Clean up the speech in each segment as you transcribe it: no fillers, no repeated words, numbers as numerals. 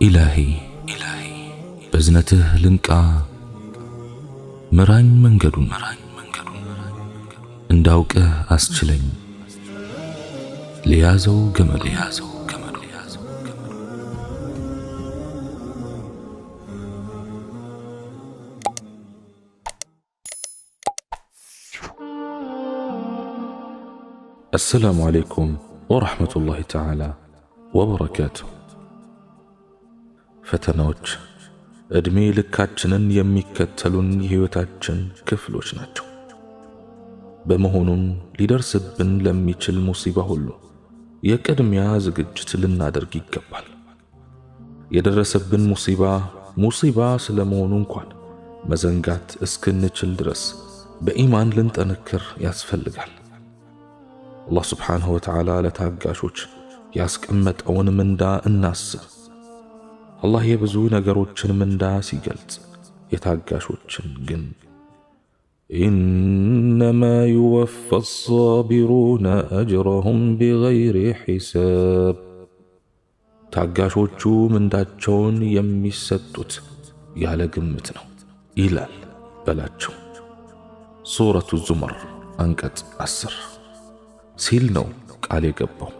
إلهي بزنته لنكا مران منجدون انداوك أسجلين ليازو جمل السلام عليكم ورحمة الله تعالى وبركاته ፈተናዎች እድሜ ልካችንን የሚከተሉን የህይወታችን ክፍሎች ናቸው። በመሆኑም ሊደርስብን ለሚችል ሙሲባ ሁሉ የቅድሚያ ዝግጅት ልናደርግ ይገባል። የደረሰብን ሙሲባ ስለመሆኑ እንኳን መዘንጋት እስክንችል ድረስ በኢማን ልንጠነክር ያስፈልጋል። አላህ ሱብሓነሁ ወተዓላ ለታጋሾች ያስቀመጠውን ምንዳ እናስብ። አላህ የብዙ ነገሮችን ምንዳ ሲገልጽ የታጋሾችን ግን ኢነማ ዩወፋ አሳቢሩነ አጅረሁም ቢገይሪ ሒሳብ፣ ታጋሾቹ ምንዳቸውን የሚሰጡት ያለ ግምት ነው ይላል በላቸው። ሱረቱ ዙመር አንቀጽ 10 ሲል ነው ቃል የገባው።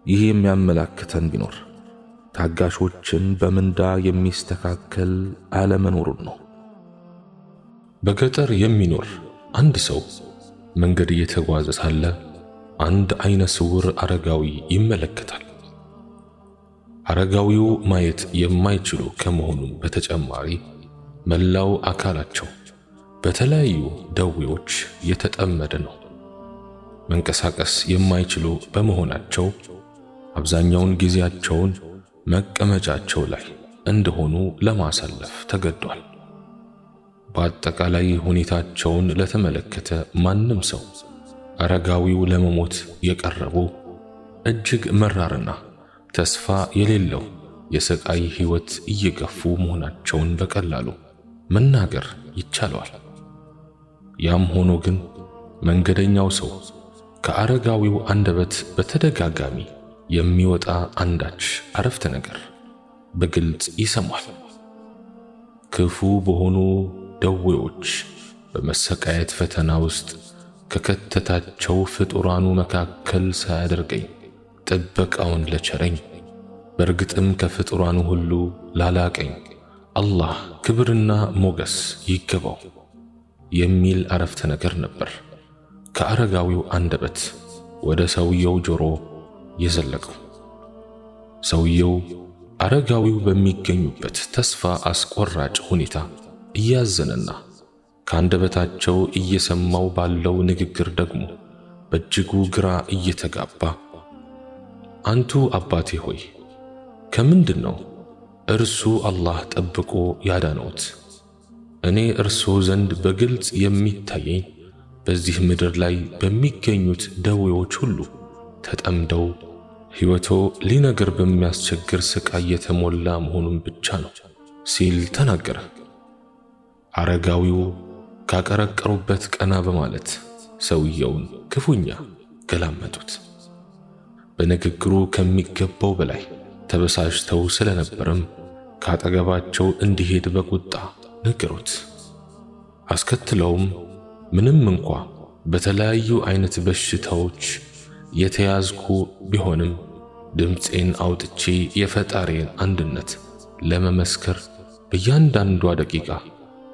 ይህ የሚያመላክተን ቢኖር ታጋሾችን በምንዳ የሚስተካከል አለመኖሩን ነው። በገጠር የሚኖር አንድ ሰው መንገድ እየተጓዘ ሳለ አንድ አይነ ስውር አረጋዊ ይመለከታል። አረጋዊው ማየት የማይችሉ ከመሆኑም በተጨማሪ መላው አካላቸው በተለያዩ ደዌዎች የተጠመደ ነው። መንቀሳቀስ የማይችሉ በመሆናቸው አብዛኛውን ጊዜያቸውን መቀመጫቸው ላይ እንደሆኑ ለማሳለፍ ተገዷል። በአጠቃላይ ሁኔታቸውን ለተመለከተ ማንም ሰው አረጋዊው ለመሞት የቀረቡ እጅግ መራርና ተስፋ የሌለው የስቃይ ህይወት እየገፉ መሆናቸውን በቀላሉ መናገር ይቻላል። ያም ሆኖ ግን መንገደኛው ሰው ከአረጋዊው አንደበት በተደጋጋሚ የሚወጣ አንዳች አረፍተ ነገር በግልጽ ይሰማል። ክፉ በሆኑ ደዌዎች በመሰቃየት ፈተና ውስጥ ከከተታቸው ፍጡራኑ መካከል ሳያደርገኝ ጥበቃውን ለቸረኝ፣ በእርግጥም ከፍጡራኑ ሁሉ ላላቀኝ አላህ ክብርና ሞገስ ይገባው የሚል አረፍተ ነገር ነበር ከአረጋዊው አንደበት ወደ ሰውየው ጆሮ የዘለቀው። ሰውየው አረጋዊው በሚገኙበት ተስፋ አስቆራጭ ሁኔታ እያዘነና ከአንደበታቸው እየሰማው ባለው ንግግር ደግሞ በእጅጉ ግራ እየተጋባ አንቱ አባቴ ሆይ ከምንድነው እርሱ አላህ ጠብቆ ያዳነውት? እኔ እርሱ ዘንድ በግልጽ የሚታየኝ በዚህ ምድር ላይ በሚገኙት ደዌዎች ሁሉ ተጠምደው ሕይወቶ ሊነገር በሚያስቸግር ስቃይ የተሞላ መሆኑን ብቻ ነው ሲል ተናገረ። አረጋዊው ካቀረቀሩበት ቀና በማለት ሰውየውን ክፉኛ ገላመጡት። በንግግሩ ከሚገባው በላይ ተበሳጭተው ስለነበረም ካጠገባቸው እንዲሄድ በቁጣ ነገሩት። አስከትለውም ምንም እንኳ በተለያዩ አይነት በሽታዎች የተያዝኩ ቢሆንም ድምፄን አውጥቼ የፈጣሪን አንድነት ለመመስከር በእያንዳንዷ ደቂቃ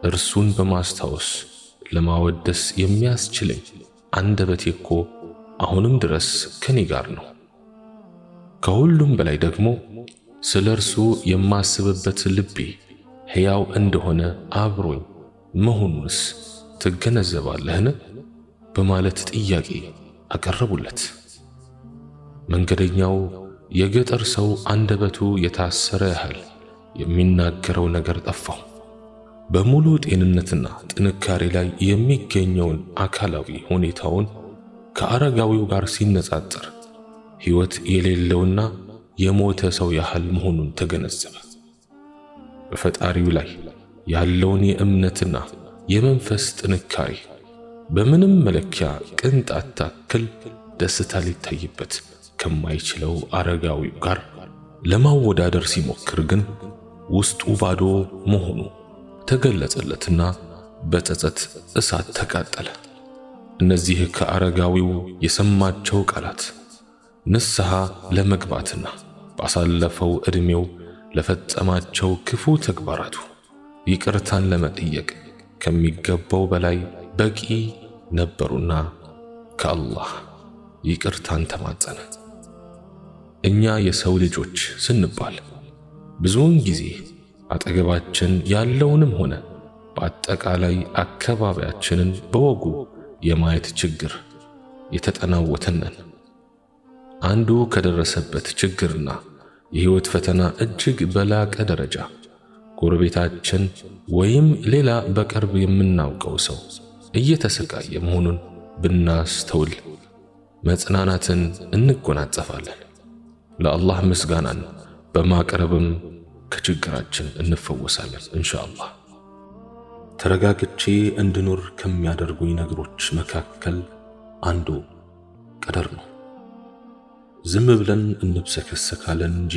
እርሱን በማስታወስ ለማወደስ የሚያስችለኝ አንደበቴ እኮ አሁንም ድረስ ከኔ ጋር ነው። ከሁሉም በላይ ደግሞ ስለ እርሱ የማስብበት ልቤ ሕያው እንደሆነ አብሮኝ መሆኑንስ ትገነዘባለህን? በማለት ጥያቄ አቀረቡለት። መንገደኛው የገጠር ሰው አንደበቱ የታሰረ ያህል የሚናገረው ነገር ጠፋው። በሙሉ ጤንነትና ጥንካሬ ላይ የሚገኘውን አካላዊ ሁኔታውን ከአረጋዊው ጋር ሲነጻጸር ሕይወት የሌለውና የሞተ ሰው ያህል መሆኑን ተገነዘበ። በፈጣሪው ላይ ያለውን የእምነትና የመንፈስ ጥንካሬ በምንም መለኪያ ቅንጣት ታክል ደስታ ሊታይበት ከማይችለው አረጋዊው ጋር ለማወዳደር ሲሞክር ግን ውስጡ ባዶ መሆኑ ተገለጸለትና በጸጸት እሳት ተቃጠለ። እነዚህ ከአረጋዊው የሰማቸው ቃላት ንስሐ ለመግባትና ባሳለፈው ዕድሜው ለፈጸማቸው ክፉ ተግባራቱ ይቅርታን ለመጠየቅ ከሚገባው በላይ በቂ ነበሩና ከአላህ ይቅርታን ተማጸነ። እኛ የሰው ልጆች ስንባል ብዙውን ጊዜ አጠገባችን ያለውንም ሆነ በአጠቃላይ አካባቢያችንን በወጉ የማየት ችግር የተጠናወተን ነን። አንዱ ከደረሰበት ችግርና የሕይወት ፈተና እጅግ በላቀ ደረጃ ጎረቤታችን ወይም ሌላ በቅርብ የምናውቀው ሰው እየተሰቃየ መሆኑን ብናስተውል መጽናናትን እንጎናጸፋለን። ለአላህ ምስጋናን በማቅረብም ከችግራችን እንፈወሳለን ኢንሻአላህ። ተረጋግቼ እንድኖር ከሚያደርጉኝ ነገሮች መካከል አንዱ ቀደር ነው። ዝም ብለን እንብሰከሰካለን እንጂ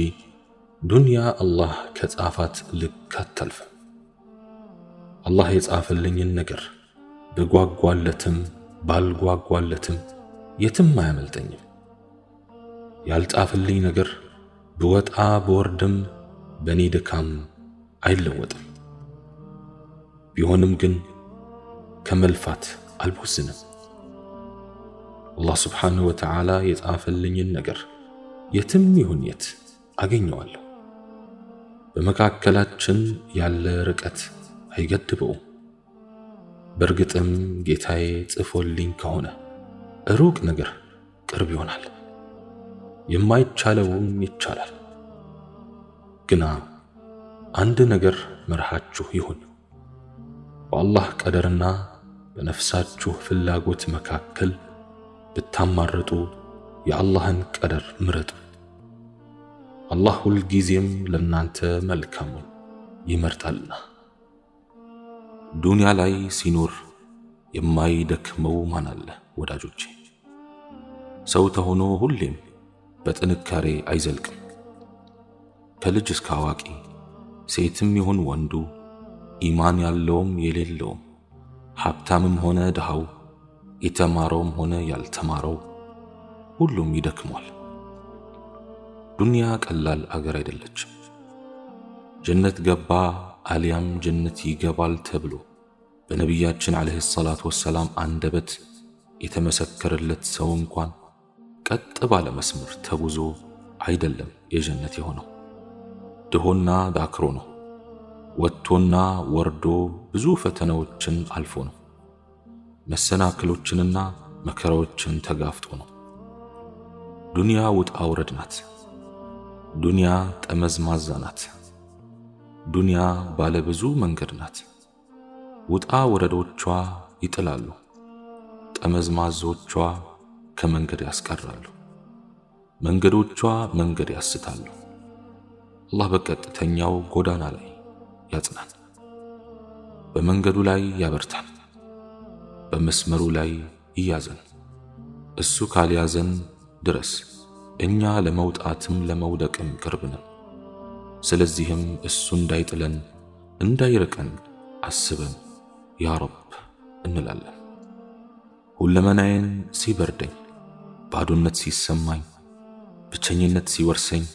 ዱንያ አላህ ከጻፋት ልክ አታልፍም። አላህ የጻፈልኝን ነገር ብጓጓለትም ባልጓጓለትም የትም አያመልጠኝም። ያልጻፈልኝ ነገር ብወጣ ብወርድም በኔ ድካም አይለወጥም። ቢሆንም ግን ከመልፋት አልቦዝንም። አላህ ስብሓንሁ ወተዓላ የጻፈልኝን ነገር የትም ይሁን የት አገኘዋለሁ። በመካከላችን ያለ ርቀት አይገድበውም። በእርግጥም ጌታዬ ጽፎልኝ ከሆነ ሩቅ ነገር ቅርብ ይሆናል፣ የማይቻለውም ይቻላል። ግና አንድ ነገር መርሃችሁ ይሁን፣ በአላህ ቀደርና በነፍሳችሁ ፍላጎት መካከል ብታማርጡ የአላህን ቀደር ምረጡ። አላህ ሁልጊዜም ለናንተ መልካሙን ይመርጣልና። ዱንያ ላይ ሲኖር የማይደክመው ማን አለ ወዳጆቼ? ሰው ተሆኖ ሁሌም በጥንካሬ አይዘልቅም። ከልጅ እስከ አዋቂ፣ ሴትም ይሁን ወንዱ፣ ኢማን ያለውም የሌለውም፣ ሀብታምም ሆነ ድሃው፣ የተማረውም ሆነ ያልተማረው ሁሉም ይደክሟል። ዱንያ ቀላል አገር አይደለችም። ጀነት ገባ አልያም ጀነት ይገባል ተብሎ በነቢያችን ዓለይሂ ሰላቱ ወሰላም አንደበት የተመሰከረለት ሰው እንኳን ቀጥ ባለ መስመር ተጉዞ አይደለም የጀነት የሆነው። ድሆና ዳክሮ ነው። ወጥቶና ወርዶ ብዙ ፈተናዎችን አልፎ ነው። መሰናክሎችንና መከራዎችን ተጋፍጦ ነው። ዱንያ ውጣ ውረድ ናት። ዱንያ ጠመዝማዛ ናት። ዱንያ ባለ ብዙ መንገድ ናት። ውጣ ወረዶቿ ይጥላሉ፣ ጠመዝማዞቿ ከመንገድ ያስቀራሉ፣ መንገዶቿ መንገድ ያስታሉ። አላህ በቀጥተኛው ጎዳና ላይ ያጽናን፣ በመንገዱ ላይ ያበርታን፣ በመስመሩ ላይ ይያዘን። እሱ ካልያዘን ድረስ እኛ ለመውጣትም ለመውደቅም ቅርብ ነን። ስለዚህም እሱ እንዳይጥለን እንዳይርቀን አስበን ያ ረብ እንላለን። ሁለመናዬን ሲበርደኝ፣ ባዶነት ሲሰማኝ፣ ብቸኝነት ሲወርሰኝ፣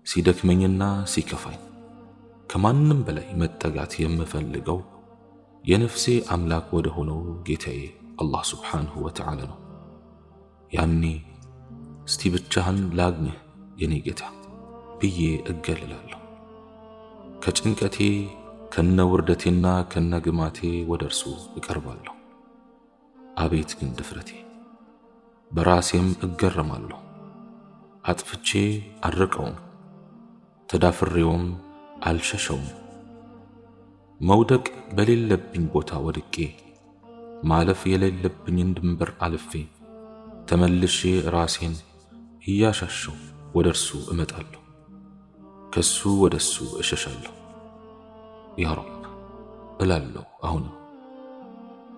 ሲደክመኝና ሲከፋኝ ከማንም በላይ መጠጋት የምፈልገው የነፍሴ አምላክ ወደ ሆነው ጌታዬ አላህ ሱብሓነሁ ወተዓላ ነው። ያኔ እስቲ ብቻህን ላግኝህ የኔ ጌታ ብዬ እገልላለሁ። ከጭንቀቴ ከነውርደቴና ከነግማቴ ወደ እርሱ እቀርባለሁ። አቤት ግን ድፍረቴ! በራሴም እገረማለሁ። አጥፍቼ አልርቀውም፣ ተዳፍሬውም አልሸሸውም። መውደቅ በሌለብኝ ቦታ ወድቄ ማለፍ የሌለብኝን ድንበር አልፌ ተመልሼ ራሴን እያሻሸው ወደ እርሱ እመጣለሁ፣ ከሱ ወደ እሱ እሸሻለሁ። ያ ረብ እላለሁ። አሁንም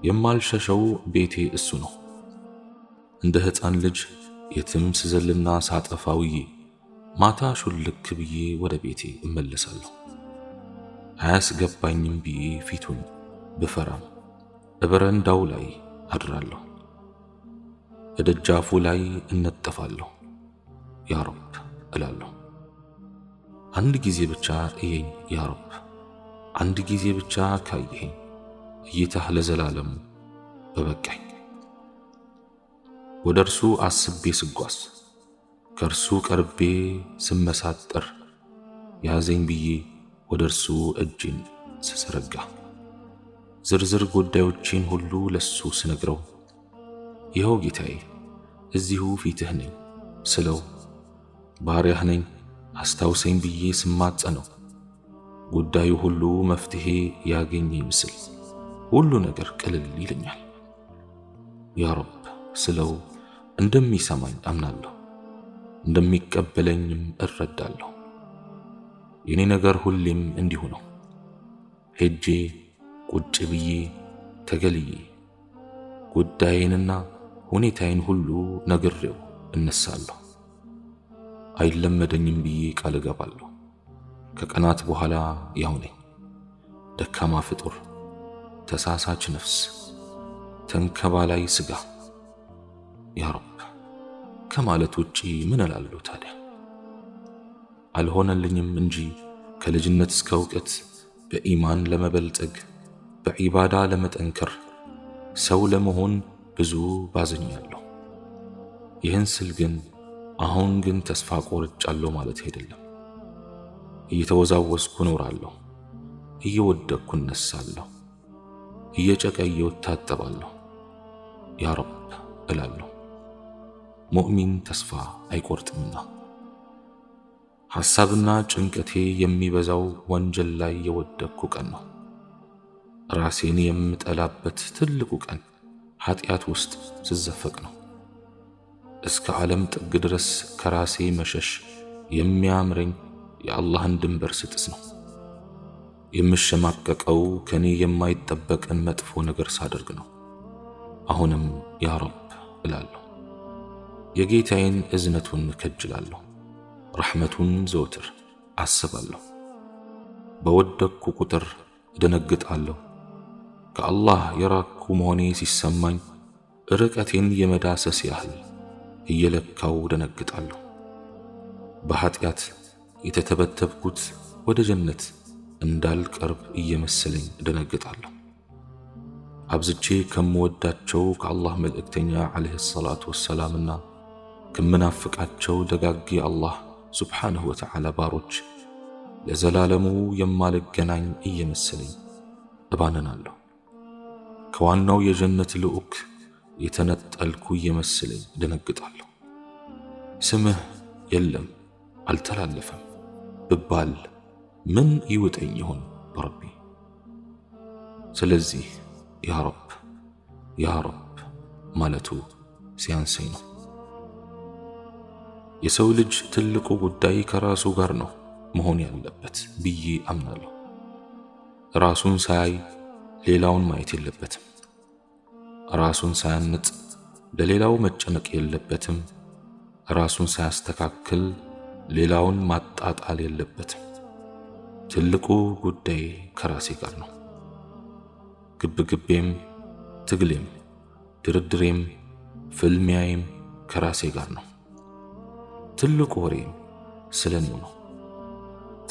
የማልሸሸው ቤቴ እሱ ነው። እንደ ሕፃን ልጅ የትም ስዘልና ሳጠፋውዬ ማታ ሹልክ ብዬ ወደ ቤቴ እመለሳለሁ። አያስገባኝም ብዬ ፊቱን ብፈራም በረንዳው ላይ አድራለሁ። ደጃፉ ላይ እነጠፋለሁ። ያ ረብ እላለሁ። አንድ ጊዜ ብቻ እየኝ ያ ረብ፣ አንድ ጊዜ ብቻ ካየኸኝ እይታህ ለዘላለሙ በበቃኝ። ወደ እርሱ አስቤ ስጓዝ ከእርሱ ቀርቤ ስመሳጠር ያዘኝ ብዬ ወደ እርሱ እጄን ስዘረጋ ዝርዝር ጉዳዮቼን ሁሉ ለሱ ስነግረው ይኸው ጌታዬ እዚሁ ፊትህ ነኝ ስለው ባሪያህ ነኝ አስታውሰኝ ብዬ ስማጸነው ጉዳዩ ሁሉ መፍትሄ ያገኘ ይመስል ሁሉ ነገር ቅልል ይለኛል። ያ ረብ ስለው እንደሚሰማኝ አምናለሁ፣ እንደሚቀበለኝም እረዳለሁ። የኔ ነገር ሁሌም እንዲሁ ነው። ሄጄ ቁጭ ብዬ ተገልዬ ጉዳዬንና ሁኔታዬን ሁሉ ነግሬው እነሳለሁ። አይለመደኝም ብዬ ቃል እገባለሁ። ከቀናት በኋላ ያው ነኝ፣ ደካማ ፍጡር፣ ተሳሳች ነፍስ፣ ተንከባላይ ስጋ። ያ ረብ ከማለት ውጪ ምን እላለሁ ታዲያ? አልሆነልኝም እንጂ ከልጅነት እስከ እውቀት በኢማን ለመበልጸግ በዒባዳ ለመጠንከር ሰው ለመሆን ብዙ ባዝኛለሁ። ይህን ስል ግን አሁን ግን ተስፋ ቆርጫለሁ ማለት አይደለም። እየተወዛወዝኩ እኖራለሁ፣ እየወደቅኩ እነሳለሁ፣ እየጨቀየሁ እታጠባለሁ። ያ ረብ እላለሁ። ሙእሚን ተስፋ አይቆርጥምና። ሐሳብና ጭንቀቴ የሚበዛው ወንጀል ላይ የወደቅኩ ቀን ነው። ራሴን የምጠላበት ትልቁ ቀን ኃጢአት ውስጥ ስዘፈቅ ነው። እስከ ዓለም ጥግ ድረስ ከራሴ መሸሽ የሚያምረኝ የአላህን ድንበር ስጥስ ነው። የምሸማቀቀው ከኔ የማይጠበቅን መጥፎ ነገር ሳደርግ ነው። አሁንም ያ ረብ እላለሁ። የጌታዬን እዝነቱን ከጅላለሁ፣ ረሕመቱን ዘወትር አስባለሁ። በወደቅኩ ቁጥር እደነግጣለሁ። ከአላህ የራቅኩ መሆኔ ሲሰማኝ ርቀቴን የመዳሰስ ያህል እየለካው ደነግጣለሁ። በኃጢአት የተተበተብኩት ወደ ጀነት እንዳልቀርብ እየመሰለኝ ደነግጣለሁ። አብዝቼ ከምወዳቸው ከአላህ መልእክተኛ ዓለይሂ ሰላቱ ወሰላምና ከምናፍቃቸው ደጋግ አላህ ሱብሓነሁ ወተዓላ ባሮች ለዘላለሙ የማልገናኝ እየመሰለኝ እባንናለሁ። ከዋናው የጀነት ልዑክ የተነጠልኩ እየመሰለኝ ደነግጣለሁ። ስምህ የለም አልተላለፈም ብባል ምን ይውጠኝ ይሆን ረቢ? ስለዚህ ያ ረብ ያ ረብ ማለቱ ሲያንሰኝ ነው። የሰው ልጅ ትልቁ ጉዳይ ከራሱ ጋር ነው መሆን ያለበት ብዬ አምናለሁ። ራሱን ሳያይ ሌላውን ማየት የለበትም። ራሱን ሳያንጽ ለሌላው መጨነቅ የለበትም። ራሱን ሳያስተካክል ሌላውን ማጣጣል የለበትም። ትልቁ ጉዳይ ከራሴ ጋር ነው። ግብግቤም፣ ትግሌም፣ ድርድሬም፣ ፍልሚያዬም ከራሴ ጋር ነው። ትልቁ ወሬም ስለኔው ነው።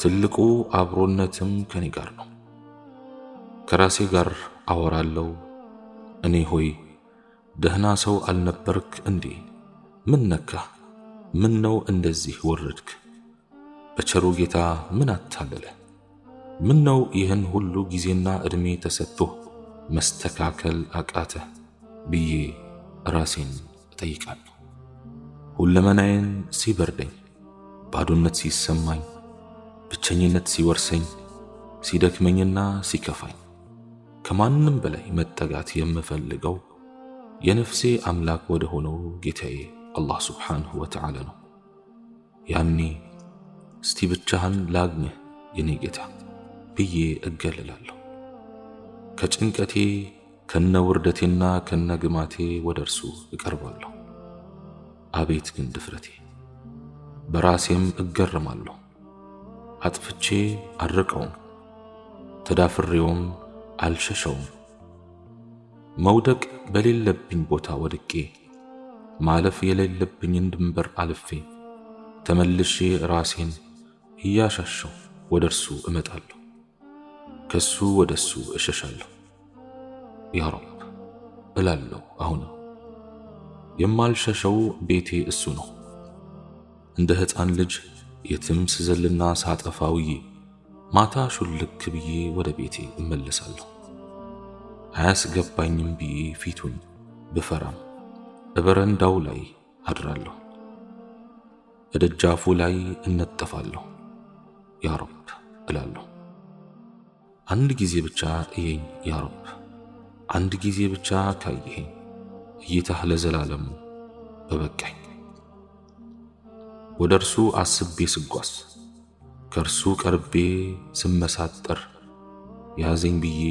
ትልቁ አብሮነትም ከኔ ጋር ነው። ከራሴ ጋር አወራለሁ። እኔ ሆይ ደህና ሰው አልነበርክ እንዴ? ምን ነካህ? ምን ነው እንደዚህ ወረድክ? በቸሩ ጌታ ምን አታለለ? ምን ነው ይህን ሁሉ ጊዜና እድሜ ተሰጥቶህ መስተካከል አቃተህ ብዬ ራሴን እጠይቃለሁ። ሁለመናዬን ሲበርደኝ፣ ባዶነት ሲሰማኝ፣ ብቸኝነት ሲወርሰኝ፣ ሲደክመኝና ሲከፋኝ ከማንም በላይ መጠጋት የምፈልገው የነፍሴ አምላክ ወደ ሆነው ጌታዬ አላህ ሱብሓነሁ ወተዓላ ነው። ያኔ እስቲ ብቻህን ላግኝህ የኔ ጌታ ብዬ እገለላለሁ። ከጭንቀቴ ከነውርደቴና ከነግማቴ ወደ እርሱ እቀርባለሁ። አቤት ግን ድፍረቴ! በራሴም እገረማለሁ። አጥፍቼ አልርቀውም፣ ተዳፍሬውም አልሸሸውም። መውደቅ በሌለብኝ ቦታ ወድቄ ማለፍ የሌለብኝን ድንበር አልፌ ተመልሼ ራሴን እያሻሸው ወደርሱ እመጣለሁ፣ ከሱ ወደሱ እሸሻለሁ። ያ ረብ እላለሁ። አሁን የማልሸሸው ቤቴ እሱ ነው። እንደ ሕፃን ልጅ የትም ስዘልና ሳጠፋውዬ ማታ ሹልክ ብዬ ወደ ቤቴ እመለሳለሁ። አያስገባኝም ብዬ ፊቱን ብፈራም በበረንዳው ላይ አድራለሁ፣ በደጃፉ ላይ እነጠፋለሁ። ያ ረብ እላለሁ። አንድ ጊዜ ብቻ እየኝ ያ ረብ፣ አንድ ጊዜ ብቻ ካየኸኝ እይታህ ለዘላለሙ በበቃኝ። ወደ እርሱ አስቤ ስጓዝ ከእርሱ ቀርቤ ስመሳጠር ያዘኝ ብዬ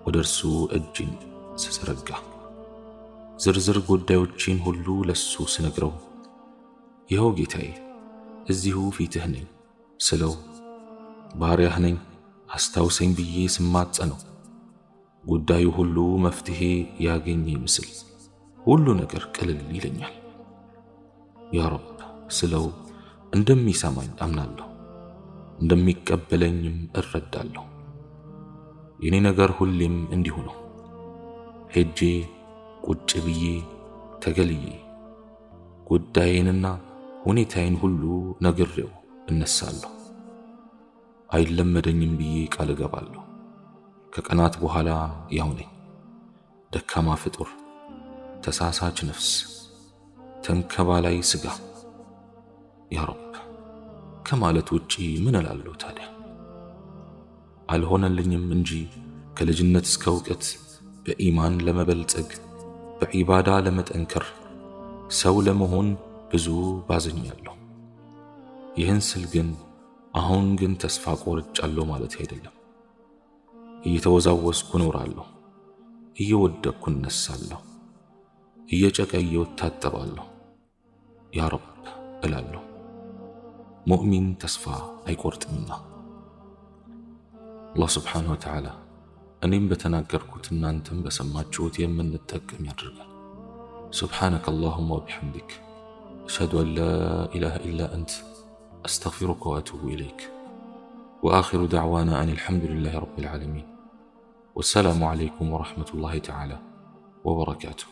ወደ እርሱ እጅን ስዘረጋ ዝርዝር ጉዳዮቼን ሁሉ ለሱ ስነግረው ይኸው ጌታዬ እዚሁ ፊትህ ነኝ ስለው ባሪያህ ነኝ አስታውሰኝ ብዬ ስማጸነው ጉዳዩ ሁሉ መፍትሄ ያገኘ ይመስል ሁሉ ነገር ቅልል ይለኛል። ያ ረብ ስለው እንደሚሰማኝ አምናለሁ፣ እንደሚቀበለኝም እረዳለሁ። የኔ ነገር ሁሌም እንዲሁ ነው። ሄጄ ቁጭ ብዬ ተገልዬ ጉዳዬንና ሁኔታዬን ሁሉ ነግሬው እነሳለሁ። አይለመደኝም ብዬ ቃል እገባለሁ። ከቀናት በኋላ ያው ነኝ፣ ደካማ ፍጡር፣ ተሳሳች ነፍስ፣ ተንከባላይ ስጋ። ያ ረብ ከማለት ውጪ ምን እላለሁ ታዲያ? አልሆነልኝም እንጂ ከልጅነት እስከ እውቀት በኢማን ለመበልጸግ በዒባዳ ለመጠንከር ሰው ለመሆን ብዙ ባዝኛለሁ። ይህን ስል ግን አሁን ግን ተስፋ ቆርጫለሁ ማለት አይደለም። እየተወዛወስኩ እኖራለሁ፣ እየወደቅኩ እነሳለሁ፣ እየጨቀየሁ እታጠባለሁ። ያ ረብ እላለሁ። ሙእሚን ተስፋ አይቆርጥምና። አላህ ስብሓነሁ ወተዓላ እኔም በተናገርኩት እናንተም በሰማችሁት የምንጠቀም ያድርጋል። ሱብሓነከ አላሁመ ወቢሐምዲክ አሽሀዱ አን ላ ኢላሃ ኢላ አንተ አስተግፊሩከ ወአቱቡ ኢለይክ ወአኺሩ ደዕዋና አን አልሐምዱሊላሂ ረቢል ዓለሚን ወሰላሙ ዓለይኩም ወረሕመቱላሂ ተዓላ ወበረካቱሁ።